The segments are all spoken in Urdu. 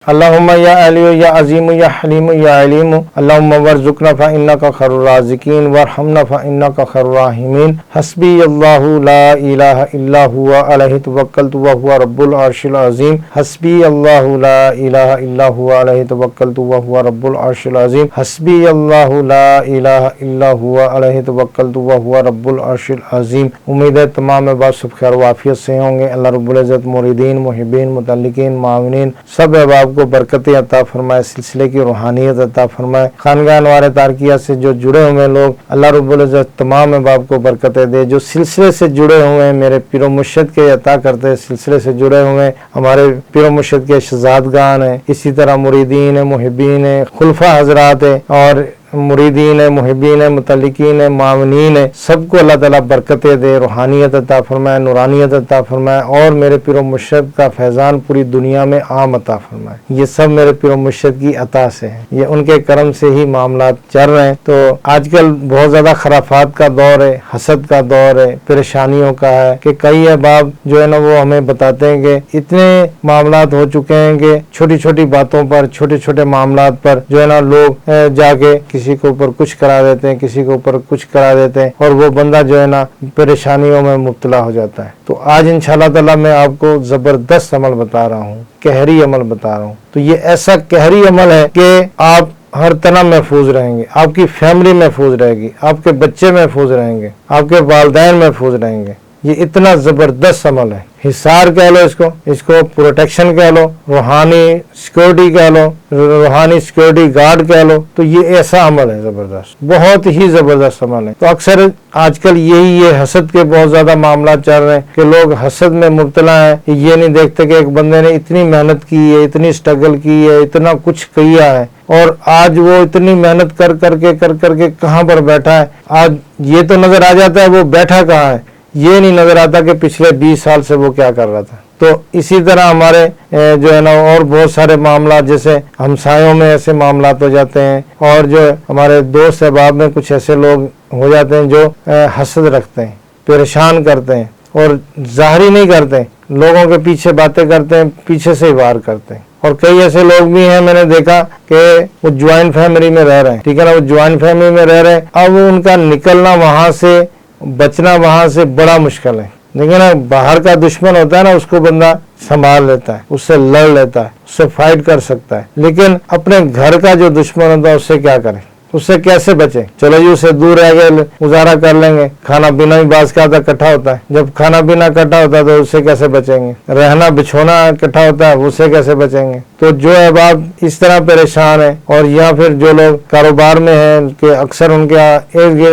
اللہم یا علی یا عظیم یا حلیم یا علیم اللہم ورزقنا فإنک خیر الرازقین وارحمنا فإنک خیر الراحمین حسبی اللہ لا الہ الا ہوا علیہ توکلت وہو رب العرش العظیم حسبی اللہ لا الہ الا ہوا علیہ توکلت وہو رب العرش العظیم حسبی اللہ لا الہ الا ہوا علیہ توکلت وہو رب العرش العظیم۔ امید ہے تمام احباب سب خیر و عافیت سے ہوں گے۔ اللہ رب العزت مریدین، محبین، متعلقین، معاونین سب احباب کو برکتیں عطا فرمائے، سلسلے کی روحانیت عطا فرمائے۔ خانقاہ انوار تارکیہ سے جو جڑے ہوئے لوگ، اللہ رب العزت تمام احباب کو برکتیں دے۔ جو سلسلے سے جڑے ہوئے ہیں، میرے پیر و مرشد کے عطا کرتے سلسلے سے جڑے ہوئے ہیں، ہمارے پیر و مرشد کے شہزادگان ہیں، اسی طرح مریدین ہیں، محبین ہیں، خلفاء حضرات ہیں، اور مریدین ہیں، محبین ہیں، متعلقین ہیں، معاونین ہیں، سب کو اللہ تعالیٰ برکتیں دے، روحانیت عطا فرمائے، نورانیت عطا فرمائے، اور میرے پیر و مرشد کا فیضان پوری دنیا میں عام عطا فرمائے۔ یہ سب میرے پیر و مرشد کی عطا سے ہیں، یہ ان کے کرم سے ہی معاملات چل رہے ہیں۔ تو آج کل بہت زیادہ خرافات کا دور ہے، حسد کا دور ہے، پریشانیوں کا ہے، کہ کئی احباب جو ہے نا وہ ہمیں بتاتے ہیں کہ اتنے معاملات ہو چکے ہیں کہ چھوٹی چھوٹی باتوں پر، چھوٹے چھوٹے معاملات پر جو ہے نا لوگ جا کے کسی کے اوپر کچھ کرا دیتے ہیں، کسی کے اوپر کچھ کرا دیتے ہیں، اور وہ بندہ جو ہے نا پریشانیوں میں مبتلا ہو جاتا ہے۔ تو آج انشاءاللہ تعالیٰ میں آپ کو زبردست عمل بتا رہا ہوں، قہری عمل بتا رہا ہوں۔ تو یہ ایسا قہری عمل ہے کہ آپ ہر طرح محفوظ رہیں گے، آپ کی فیملی محفوظ رہے گی، آپ کے بچے محفوظ رہیں گے، آپ کے والدین محفوظ رہیں گے۔ یہ اتنا زبردست عمل ہے، حصار کہہ لو اس کو پروٹیکشن کہہ لو، روحانی سیکورٹی کہہ لو، روحانی سیکورٹی گارڈ کہہ لو۔ تو یہ ایسا عمل ہے زبردست، بہت ہی زبردست عمل ہے۔ تو اکثر آج کل یہ حسد کے بہت زیادہ معاملات چل رہے ہیں کہ لوگ حسد میں مبتلا ہیں، یہ نہیں دیکھتے کہ ایک بندے نے اتنی محنت کی ہے، اتنی سٹرگل کی ہے، اتنا کچھ کیا ہے، اور آج وہ اتنی محنت کر کے کہاں پر بیٹھا ہے۔ آج یہ تو نظر آ جاتا ہے وہ بیٹھا کہاں ہے، یہ نہیں نظر آتا کہ پچھلے 20 سال سے وہ کیا کر رہا تھا۔ تو اسی طرح ہمارے جو ہے نا اور بہت سارے معاملات، جیسے ہمسایوں میں ایسے معاملات ہو جاتے ہیں، اور جو ہمارے دوست احباب میں کچھ ایسے لوگ ہو جاتے ہیں جو حسد رکھتے ہیں، پریشان کرتے ہیں، اور ظاہری نہیں کرتے، لوگوں کے پیچھے باتیں کرتے ہیں، پیچھے سے ہی وار کرتے ہیں۔ اور کئی ایسے لوگ بھی ہیں، میں نے دیکھا کہ وہ جوائنٹ فیملی میں رہ رہے ہیں، ٹھیک ہے نا، وہ جوائنٹ فیملی میں رہ رہے ہیں، اب ان کا نکلنا وہاں سے، بچنا وہاں سے بڑا مشکل ہے۔ دیکھیں نا، باہر کا دشمن ہوتا ہے نا، اس کو بندہ سنبھال لیتا ہے، اس سے لڑ لیتا ہے، اس سے فائٹ کر سکتا ہے، لیکن اپنے گھر کا جو دشمن ہوتا ہے اس سے کیا کریں، اس سے کیسے بچیں؟ چلو جی اس سے دور رہ گئے، گزارا کر لیں گے، کھانا پینا بھی بعض کا اکٹھا ہوتا ہے، جب کھانا پینا اکٹھا ہوتا ہے تو اس سے کیسے بچیں گے؟ رہنا بچھونا اکٹھا ہوتا ہے، اس سے کیسے بچیں گے؟ تو جو احباب اس طرح پریشان ہیں، اور یا پھر جو لوگ کاروبار میں ہیں کہ اکثر ان کے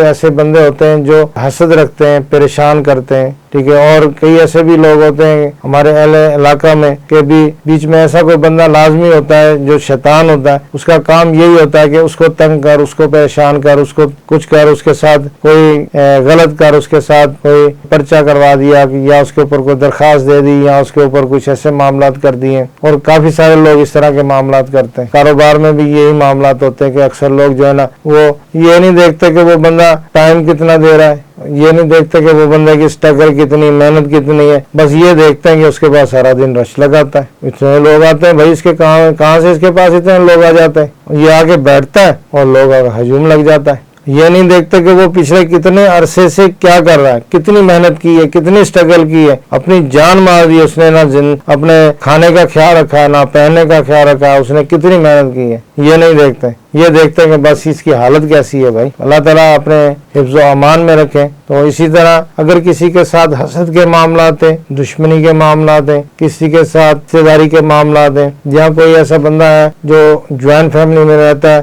ایسے بندے ہوتے ہیں جو حسد رکھتے ہیں، پریشان کرتے ہیں، ٹھیک ہے، اور کئی ایسے بھی لوگ ہوتے ہیں ہمارے اہل علاقہ میں کہ بھی بیچ میں ایسا کوئی بندہ لازمی ہوتا ہے جو شیطان ہوتا ہے، اس کا کام یہی ہوتا ہے کہ اس کو تنگ کر، اس کو پریشان کر، اس کو کچھ کر، اس کے ساتھ کوئی غلط کر، اس کے ساتھ کوئی پرچہ کروا دیا، یا اس کے اوپر کوئی درخواست دے دی، یا اس کے اوپر کچھ ایسے معاملات کر دیے۔ اور کافی سارے لوگ اس طرح کے معاملات کرتے ہیں۔ کاروبار میں بھی یہی معاملات ہوتے ہیں کہ اکثر لوگ جو ہے نا وہ یہ نہیں دیکھتے کہ وہ بندہ ٹائم کتنا دے رہا ہے، یہ نہیں دیکھتے کہ وہ بندے کی سٹرگل کتنی، محنت کتنی ہے، بس یہ دیکھتے ہیں کہ اس کے پاس سارا دن رش لگاتا ہے، اتنے لوگ آتے ہیں، بھائی اس کے کہاں سے اس کے پاس اتنے لوگ آ جاتے ہیں، یہ آگے بیٹھتا ہے اور لوگ ہجوم لگ جاتا ہے۔ یہ نہیں دیکھتے کہ وہ پچھلے کتنے عرصے سے کیا کر رہا ہے، کتنی محنت کی ہے، کتنی سٹرگل کی ہے، اپنی جان مار دی اس نے، نہ اپنے کھانے کا خیال رکھا، نہ پہننے کا خیال رکھا، اس نے کتنی محنت کی ہے، یہ نہیں دیکھتے۔ یہ دیکھتے ہیں کہ بس اس کی حالت کیسی ہے۔ بھائی اللہ تعالیٰ اپنے حفظ و امان میں رکھیں۔ تو اسی طرح اگر کسی کے ساتھ حسد کے معاملات ہیں، دشمنی کے معاملات ہیں، کسی کے ساتھ رشتہ داری کے معاملات ہیں، یا کوئی ایسا بندہ ہے جو جوائنٹ فیملی میں رہتا ہے،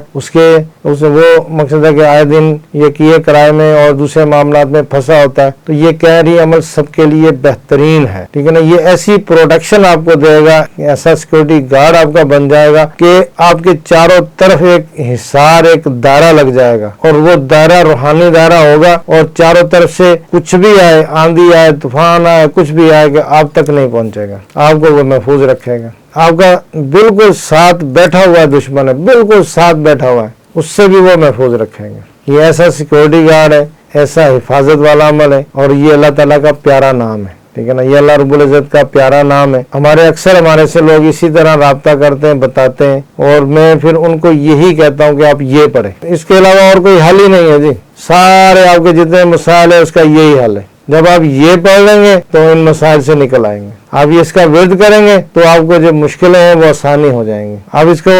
وہ مقصد ہے کہ آئے دن یہ کیے کرائے میں اور دوسرے معاملات میں پھنسا ہوتا ہے، تو یہ قہری عمل سب کے لیے بہترین ہے، ٹھیک ہے نا۔ یہ ایسی پروٹیکشن آپ کو دے گا، ایسا سیکورٹی گارڈ آپ کا بن جائے گا کہ آپ کے چاروں طرف ایک حصار، ایک دائرہ لگ جائے گا، اور وہ دائرہ روحانی دائرہ ہوگا، اور چاروں طرف سے کچھ بھی آئے، آندھی آئے، طوفان آئے، کچھ بھی آئے کہ آپ تک نہیں پہنچے گا، آپ کو وہ محفوظ رکھے گا۔ آپ کا بالکل ساتھ بیٹھا ہوا ہے دشمن ہے، بالکل ساتھ بیٹھا ہوا ہے، اس سے بھی وہ محفوظ رکھیں گے۔ یہ ایسا سیکورٹی گارڈ ہے، ایسا حفاظت والا عمل ہے، اور یہ اللہ تعالیٰ کا پیارا نام ہے۔ ٹھیک ہے نا. یہ اللہ رب العزت کا پیارا نام ہے. ہمارے اکثر ہمارے سے لوگ اسی طرح رابطہ کرتے ہیں, بتاتے ہیں, اور میں پھر ان کو یہی کہتا ہوں کہ آپ یہ پڑھیں. اس کے علاوہ اور کوئی حل ہی نہیں ہے جی. سارے آپ کے جتنے مسائل ہیں اس کا یہی حل ہے. جب آپ یہ پڑھ لیں گے تو ان مسائل سے نکل آئیں گے. آپ یہ اس کا ورد کریں گے تو آپ کو جو مشکلیں ہیں وہ آسانی ہو جائیں گی. آپ اس کو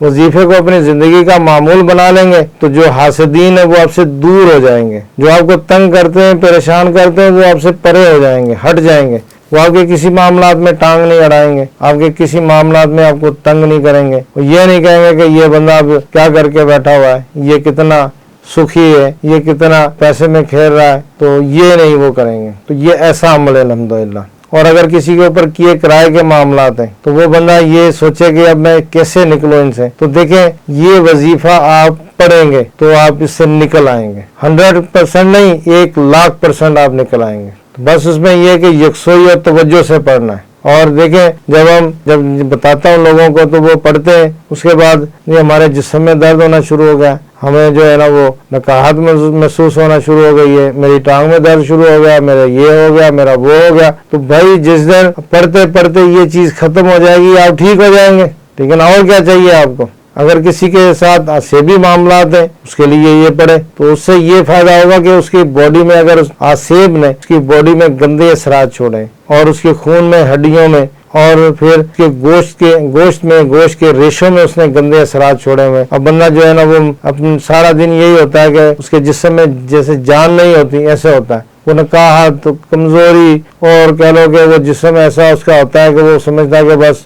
وظیفے کو اپنی زندگی کا معمول بنا لیں گے تو جو حاسدین ہیں وہ آپ سے دور ہو جائیں گے. جو آپ کو تنگ کرتے ہیں, پریشان کرتے ہیں, وہ آپ سے پرے ہو جائیں گے, ہٹ جائیں گے. وہ آپ کے کسی معاملات میں ٹانگ نہیں اڑائیں گے, آپ کے کسی معاملات میں آپ کو تنگ نہیں کریں گے. وہ یہ نہیں کہیں گے کہ یہ بندہ اب کیا کر کے بیٹھا ہوا ہے, یہ کتنا سخی ہے, یہ کتنا پیسے میں کھیل رہا ہے, تو یہ نہیں وہ کریں گے. تو یہ ایسا عمل ہے الحمدللہ. اور اگر کسی کے اوپر کیے کرائے کے معاملات ہیں تو وہ بندہ یہ سوچے کہ اب میں کیسے نکلوں ان سے, تو دیکھیں یہ وظیفہ آپ پڑھیں گے تو آپ اس سے نکل آئیں گے. 100% نہیں, 1,00,000% آپ نکل آئیں گے. تو بس اس میں یہ کہ یکسوئی اور توجہ سے پڑھنا ہے. اور دیکھیں جب بتاتا ہوں لوگوں کو تو وہ پڑھتے ہیں, اس کے بعد یہ ہمارے جسم میں درد ہونا شروع ہو گیا, ہمیں جو ہے نا وہ نقاہت محسوس ہونا شروع ہو گئی ہے, میری ٹانگ میں درد شروع ہو گیا, میرا یہ ہو گیا, میرا وہ ہو گیا. تو بھائی جس دن پڑھتے پڑھتے یہ چیز ختم ہو جائے گی آپ ٹھیک ہو جائیں گے. ٹھیک ہے نا. اور کیا چاہیے آپ کو. اگر کسی کے ساتھ آسیبی معاملات ہیں اس کے لیے یہ پڑھے تو اس سے یہ فائدہ ہوگا کہ اس کی باڈی میں اگر آسیب نے اس کی باڈی میں گندے اثرات چھوڑے اور اس کے خون میں, ہڈیوں میں, اور پھر اس کے گوشت کے ریشوں میں اس نے گندے اثرات چھوڑے ہوئے. اب بندہ جو ہے نا وہ اپنا سارا دن یہی ہوتا ہے کہ اس کے جسم میں جیسے جان نہیں ہوتی ایسے ہوتا ہے. وہ نقاہت, کمزوری, اور کہہ لو کہ وہ جسم ایسا اس کا ہوتا ہے کہ وہ سمجھتا ہے کہ بس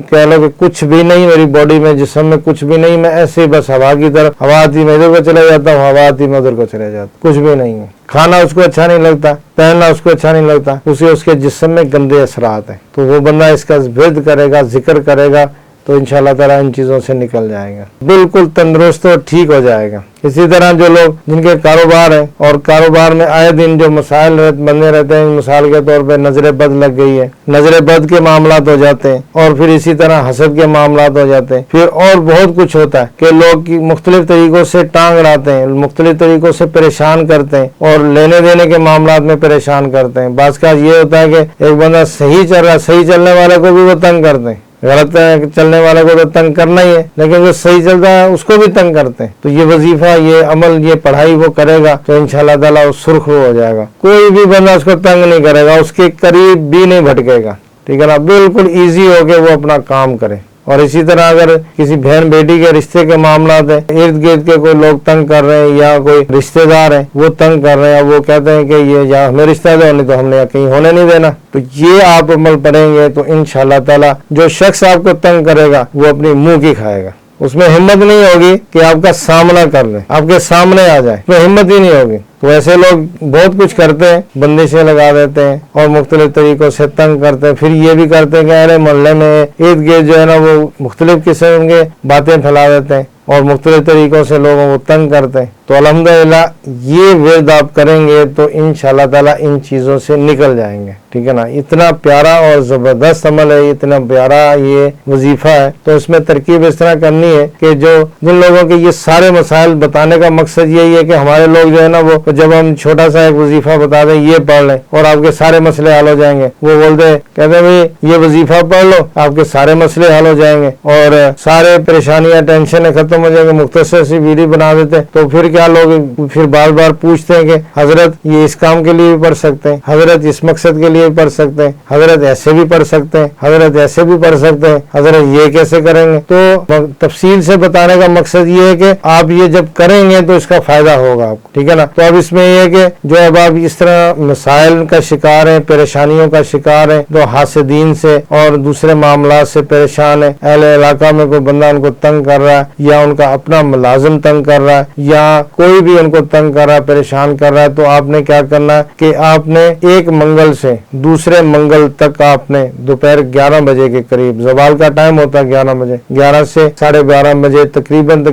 کہہ لو کہ کچھ بھی نہیں میری باڈی میں, جسم میں کچھ بھی نہیں, میں ایسے ہی بس ہوا کی طرف, ہوا آتی میں ادھر کو چلے جاتا ہوں, ہوا آتی میں ادھر کو چلے جاتا ہوں, کچھ بھی نہیں ہے. کھانا اس کو اچھا نہیں لگتا, پہننا اس کو اچھا نہیں لگتا, اس کے جسم میں گندے اثرات ہیں. تو وہ بندہ اس کا ورد کرے گا, ذکر کرے گا تو انشاءاللہ تعالیٰ ان چیزوں سے نکل جائے گا, بالکل تندرست اور ٹھیک ہو جائے گا. اسی طرح جو لوگ جن کے کاروبار ہیں اور کاروبار میں آئے دن جو مسائل بنے رہتے ہیں, مثال کے طور پہ نظر بد لگ گئی ہے, نظر بد کے معاملات ہو جاتے ہیں, اور پھر اسی طرح حسد کے معاملات ہو جاتے ہیں, پھر اور بہت کچھ ہوتا ہے کہ لوگ مختلف طریقوں سے ٹانگ اڑاتے ہیں, مختلف طریقوں سے پریشان کرتے ہیں اور لینے دینے کے معاملات میں پریشان کرتے ہیں. بعض کا یہ ہوتا ہے کہ ایک بندہ صحیح چل رہا ہے, صحیح چلنے والے کو بھی وہ تنگ کرتے ہیں. غلط چلنے والے کو تو تنگ کرنا ہی ہے, لیکن جو صحیح چلتا ہے اس کو بھی تنگ کرتے ہیں. تو یہ وظیفہ, یہ عمل, یہ پڑھائی وہ کرے گا تو انشاءاللہ تعالیٰ وہ سرخ ہو جائے گا. کوئی بھی بندہ اس کو تنگ نہیں کرے گا, اس کے قریب بھی نہیں بھٹکے گا. ٹھیک ہے نا. بالکل ایزی ہو کے وہ اپنا کام کرے. اور اسی طرح اگر کسی بہن بیٹی کے رشتے کے معاملات ہیں, ارد گرد کے کوئی لوگ تنگ کر رہے ہیں یا کوئی رشتے دار ہیں وہ تنگ کر رہے ہیں, وہ کہتے ہیں کہ یہ یا ہمیں رشتہ دو, نہیں تو ہم نے کہیں ہونے نہیں دینا, تو یہ آپ عمل پڑھیں گے تو انشاءاللہ تعالیٰ جو شخص آپ کو تنگ کرے گا وہ اپنی منہ کی کھائے گا. اس میں ہمت نہیں ہوگی کہ آپ کا سامنا کر لے, آپ کے سامنے آ جائے, اس میں ہمت ہی نہیں ہوگی. تو ایسے لوگ بہت کچھ کرتے ہیں, بندشیں لگا دیتے ہیں اور مختلف طریقوں سے تنگ کرتے ہیں. پھر یہ بھی کرتے ہیں کہ ارے محلے میں ارد گرد جو ہے نا وہ مختلف قسم کے باتیں پھیلا دیتے ہیں اور مختلف طریقوں سے لوگوں کو تنگ کرتے ہیں. تو الحمدللہ یہ ورد آپ کریں گے تو انشاءاللہ تعالیٰ ان چیزوں سے نکل جائیں گے. ٹھیک ہے نا. اتنا پیارا اور زبردست عمل ہے, اتنا پیارا یہ وظیفہ ہے. تو اس میں ترکیب اس طرح کرنی ہے کہ جن لوگوں کے یہ سارے مسائل بتانے کا مقصد یہی ہے کہ ہمارے لوگ جو ہے نا وہ جب ہم چھوٹا سا ایک وظیفہ بتا دیں یہ پڑھ لیں اور آپ کے سارے مسئلے حل ہو جائیں گے, وہ بولتے ہیں کہتے ہیں بھائی یہ وظیفہ پڑھ لو آپ کے سارے مسئلے حل ہو جائیں گے اور سارے پریشانیاں ٹینشنیں ختم ہو جائیں گے. مختصر سی ویڈیو بنا دیتے ہیں. تو پھر کیا لوگ پھر بار بار پوچھتے ہیں کہ حضرت یہ اس کام کے لیے بھی پڑھ سکتے ہیں, حضرت اس مقصد کے لیے بھی پڑھ سکتے ہیں, حضرت ایسے بھی پڑھ سکتے ہیں, حضرت ایسے بھی پڑھ سکتے ہیں, حضرت یہ کیسے کریں گے. تو تفصیل سے بتانے کا مقصد یہ ہے کہ آپ یہ جب کریں گے تو اس کا فائدہ ہوگا آپ کو. ٹھیک ہے نا. تو اب اس میں یہ ہے کہ جو اب آپ اس طرح مسائل کا شکار ہیں, پریشانیوں کا شکار ہیں, جو حاسدین سے اور دوسرے معاملات سے پریشان ہیں, اہل علاقہ میں کوئی بندہ ان کو تنگ کر رہا ہے یا ان کا اپنا ملازم تنگ کر رہا ہے یا کوئی بھی ان کو تنگ کر رہا ہے, پریشان کر رہا ہے, تو آپ نے کیا کرنا ہے کہ آپ نے ایک منگل سے دوسرے منگل تک آپ نے دوپہر 11 بجے کے قریب, زوال کا ٹائم ہوتا ہے 11 بجے, 11 سے 12:30 بجے تقریباً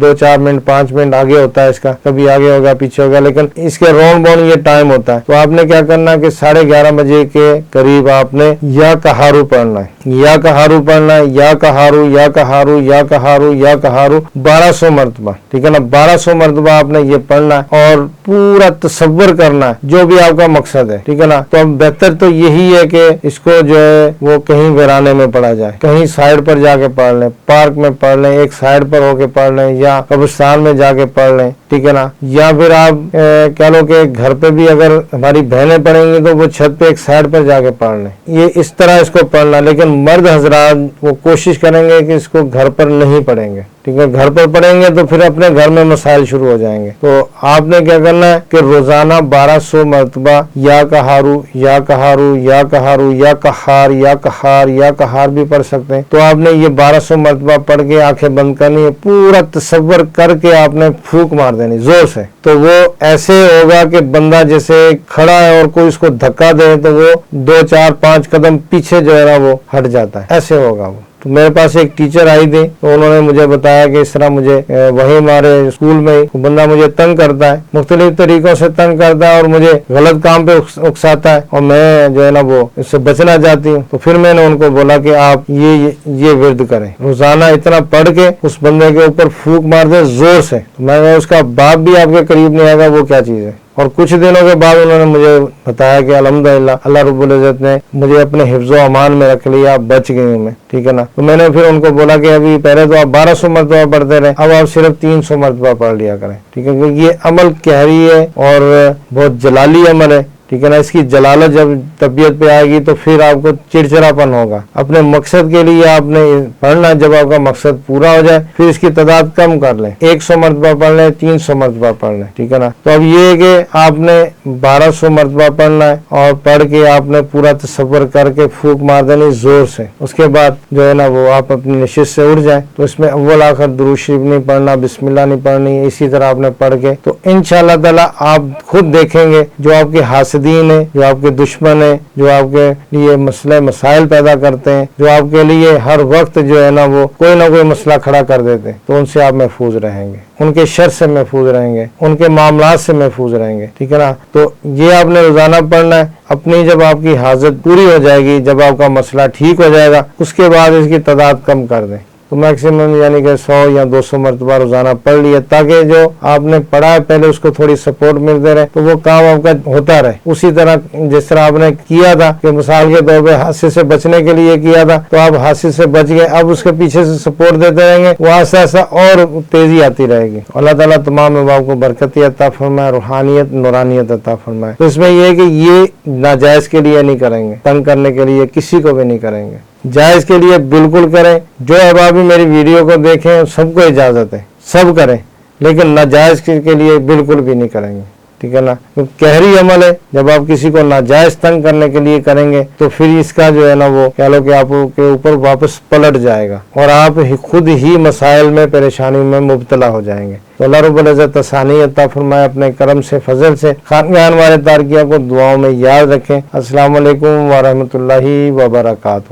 2-4 منٹ 5 منٹ آگے ہوتا ہے اس کا, کبھی آگے ہوگا پیچھے ہوگا, لیکن اس کے راؤنڈ باؤنڈ یہ ٹائم ہوتا ہے. تو آپ نے کیا کرنا ہے کہ 11:30 بجے کے قریب آپ نے یا کہارو پڑھنا ہے, یا کہارو پڑھنا ہے, یا کہارو یا کہارو یا کہارو یا کہارو 1200 مرتبہ. ٹھیک ہے نا. 1200 مرتبہ آپ نے یہ پڑھنا ہے اور پورا تصور کرنا ہے جو بھی آپ کا مقصد ہے، ٹھیک ہے نا۔ تو اب بہتر تو یہی ہے کہ اس کو جو ہے وہ کہیں ویرانے میں پڑھا جائے، کہیں سائڈ پر جا کے پڑھ لیں، پارک میں پڑھ لیں، ایک سائڈ پر ہو کے پڑھ لیں، یا قبرستان میں جا کے پڑھ لیں، ٹھیک ہے نا۔ یا پھر آپ کہہ لو کہ گھر پہ بھی اگر ہماری بہنیں پڑھیں گی تو وہ چھت پہ ایک سائڈ پر جا کے پڑھ لیں، یہ اس طرح اس کو پڑھنا۔ لیکن مرد حضرات وہ کوشش کریں گے کہ اس کو گھر پر نہیں پڑھیں گے، ٹھیک ہے، گھر پر پڑھیں گے تو پھر اپنے گھر میں مسائل شروع ہو جائیں گے۔ تو آپ نے کیا کرنا ہے کہ روزانہ 1200 مرتبہ یا قہارو یا قہارو یا قہارو یا قہار یا قہار یا قہار بھی پڑھ سکتے ہیں۔ تو آپ نے یہ 1200 مرتبہ پڑھ کے آنکھیں بند کرنی ہے، پورا تصور کر کے آپ نے پھونک مار دینی زور سے۔ تو وہ ایسے ہوگا کہ بندہ جیسے کھڑا ہے اور کوئی اس کو دھکا دے تو وہ 2 4 5 قدم پیچھے جو ہے نا وہ ہٹ جاتا ہے، ایسے ہوگا وہ۔ تو میرے پاس ایک ٹیچر آئی تھی تو انہوں نے مجھے بتایا کہ اس طرح مجھے وہی ہمارے اسکول میں بندہ مجھے تنگ کرتا ہے، مختلف طریقوں سے تنگ کرتا ہے اور مجھے غلط کام پہ اکساتا ہے، اور میں جو ہے نا وہ اس سے بچنا چاہتی ہوں۔ تو پھر میں نے ان کو بولا کہ آپ یہ ورد کریں، روزانہ اتنا پڑھ کے اس بندے کے اوپر پھونک مار دیں زور سے۔ میں نے اس کا باپ بھی آپ کے قریب نہیں آئے گا، وہ کیا چیز ہے۔ اور کچھ دنوں کے بعد انہوں نے مجھے بتایا کہ الحمدللہ اللہ رب العزت نے مجھے اپنے حفظ و امان میں رکھ لیا، بچ گئی ہوں میں، ٹھیک ہے نا۔ تو میں نے پھر ان کو بولا کہ ابھی پہلے تو آپ 1200 مرتبہ پڑھتے رہے، اب آپ صرف 300 مرتبہ پڑھ لیا کریں، ٹھیک ہے، کیونکہ یہ عمل قہری ہے اور بہت جلالی عمل ہے، ٹھیک ہے نا۔ اس کی جلالت جب طبیعت پہ آئے گی تو پھر آپ کو چڑچڑاپن ہوگا۔ اپنے مقصد کے لیے آپ نے پڑھنا، جب آپ کا مقصد پورا ہو جائے پھر اس کی تعداد کم کر لیں، 100 مرتبہ پڑھ لیں، 300 مرتبہ پڑھ لیں، ٹھیک ہے نا۔ تو اب یہ ہے کہ آپ نے 1200 مرتبہ پڑھنا ہے اور پڑھ کے آپ نے پورا تصور کر کے پھونک مار دینی زور سے۔ اس کے بعد جو ہے نا وہ آپ اپنی نشست سے اٹھ جائیں تو اس میں اول آخر درود شریف نہیں پڑھنا، بسم اللہ نہیں پڑھنی، اسی طرح آپ نے پڑھ کے تو انشاءاللہ تعالی آپ خود دیکھیں گے جو آپ کے حاسدین ہیں، جو آپ کے دشمن ہیں، جو آپ کے لیے مسائل پیدا کرتے ہیں، جو آپ کے لیے ہر وقت جو ہے نا وہ کوئی نہ کوئی مسئلہ کھڑا کر دیتے ہیں، تو ان سے آپ محفوظ رہیں گے، ان کے شر سے محفوظ رہیں گے، ان کے معاملات سے محفوظ رہیں گے، ٹھیک ہے نا۔ تو یہ آپ نے روزانہ پڑھنا ہے۔ اپنی جب آپ کی حاجت پوری ہو جائے گی، جب آپ کا مسئلہ ٹھیک ہو جائے گا، اس کے بعد اس کی تعداد کم کر دیں، تو میکسیمم یعنی کہ 100 یا 200 مرتبہ روزانہ پڑھ لیے، تاکہ جو آپ نے پڑھا ہے پہلے اس کو تھوڑی سپورٹ ملتے رہے تو وہ کام آپ کا ہوتا رہے۔ اسی طرح جس طرح آپ نے کیا تھا کہ مثال کے طور پہ حادثے سے بچنے کے لیے کیا تھا تو آپ حادثے سے بچ گئے، اب اس کے پیچھے سے سپورٹ دیتے رہیں گے، وہ ایسا ایسا اور تیزی آتی رہے گی۔ اللہ تعالیٰ تمام احباب کو برکتی عطا فرمائے، روحانیت نورانیت عطا فرمائے۔ تو اس میں یہ ہے کہ یہ ناجائز کے لیے نہیں کریں گے، تنگ کرنے کے لیے کسی کو بھی نہیں کریں گے، جائز کے لیے بالکل کریں۔ جو احباب بھی میری ویڈیو کو دیکھیں سب کو اجازت ہے، سب کریں، لیکن ناجائز کے لیے بالکل بھی نہیں کریں گے، ٹھیک ہے نا۔ قہری عمل ہے، جب آپ کسی کو ناجائز تنگ کرنے کے لیے کریں گے تو پھر اس کا جو ہے نا وہ کہہ لو کہ آپ کے اوپر واپس پلٹ جائے گا اور آپ خود ہی مسائل میں پریشانی میں مبتلا ہو جائیں گے۔ تو اللہ رب العزت آسانی عطا فرمائے، اپنے کرم سے فضل سے خانقاہ انوار تارکیہ کو دعاؤں میں یاد رکھیں۔ السلام علیکم ورحمۃ اللہ وبرکاتہ۔